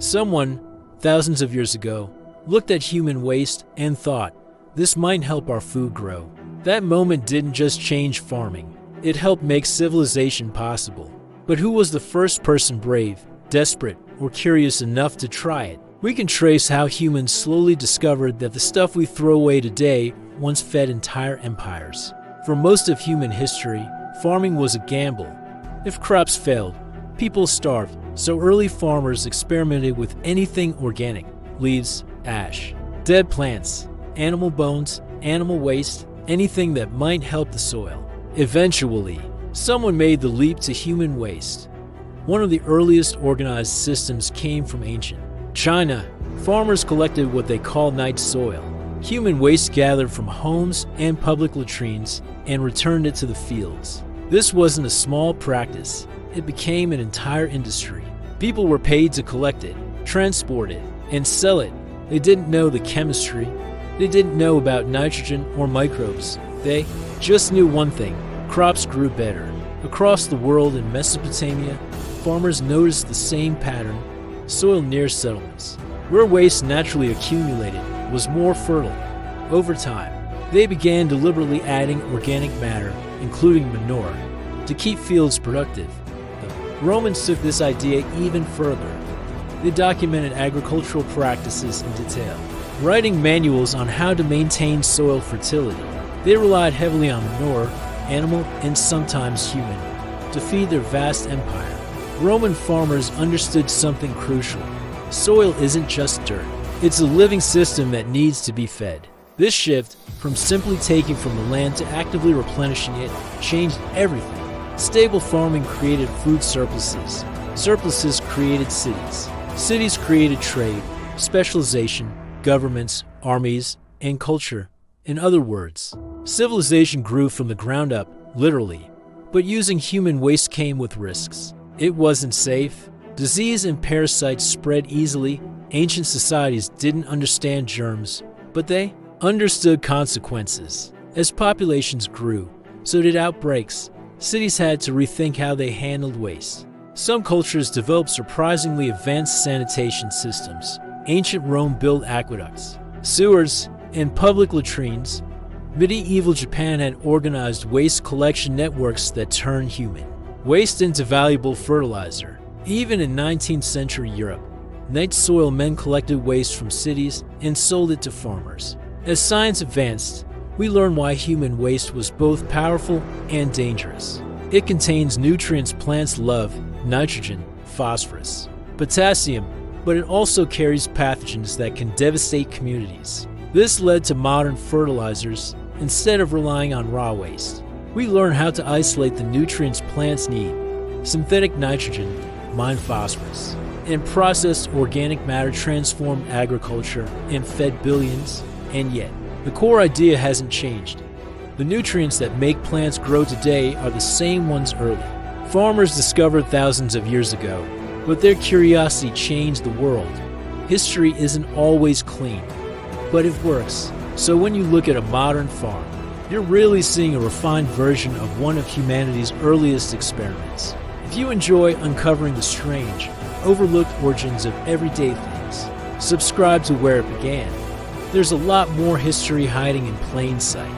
Someone, thousands of years ago, looked at human waste and thought, this might help our food grow. That moment didn't just change farming, it helped make civilization possible. But who was the first person brave, desperate, or curious enough to try it? We can trace how humans slowly discovered that the stuff we throw away today once fed entire empires. For most of human history, farming was a gamble. If crops failed, people starved, so early farmers experimented with anything organic: leaves, ash, dead plants, animal bones, animal waste, anything that might help the soil. Eventually, someone made the leap to human waste. One of the earliest organized systems came from ancient China. Farmers collected what they called night soil, human waste gathered from homes and public latrines, and returned it to the fields. This wasn't a small practice. It became an entire industry. People were paid to collect it, transport it, and sell it. They didn't know the chemistry. They didn't know about nitrogen or microbes. They just knew one thing: crops grew better. Across the world in Mesopotamia, farmers noticed the same pattern. Soil near settlements, where waste naturally accumulated, was more fertile. Over time, they began deliberately adding organic matter, including manure, to keep fields productive. The Romans took this idea even further. They documented agricultural practices in detail, writing manuals on how to maintain soil fertility. They relied heavily on manure, animal and sometimes human, to feed their vast empire. Roman farmers understood something crucial. Soil isn't just dirt. It's a living system that needs to be fed. This shift, from simply taking from the land to actively replenishing it, changed everything. Stable farming created food surpluses. Surpluses created cities. Cities created trade, specialization, governments, armies, and culture. In other words, civilization grew from the ground up, literally. But using human waste came with risks. It wasn't safe. Disease and parasites spread easily. Ancient societies didn't understand germs, but they understood consequences. As populations grew, so did outbreaks. Cities had to rethink how they handled waste. Some cultures developed surprisingly advanced sanitation systems. Ancient Rome built aqueducts, sewers, and public latrines. Medieval Japan had organized waste collection networks that turned human waste into valuable fertilizer. Even in 19th century Europe, night soil men collected waste from cities and sold it to farmers. As science advanced, we learned why human waste was both powerful and dangerous. It contains nutrients plants love: nitrogen, phosphorus, potassium, but it also carries pathogens that can devastate communities. This led to modern fertilizers instead of relying on raw waste. We learned how to isolate the nutrients plants need: synthetic nitrogen, mined phosphorus, and processed organic matter transformed agriculture and fed billions. And yet, the core idea hasn't changed. The nutrients that make plants grow today are the same ones early farmers discovered thousands of years ago, but their curiosity changed the world. History isn't always clean, but it works. So when you look at a modern farm, you're really seeing a refined version of one of humanity's earliest experiments. If you enjoy uncovering the strange, overlooked origins of everyday things, subscribe to Where It Began. There's a lot more history hiding in plain sight.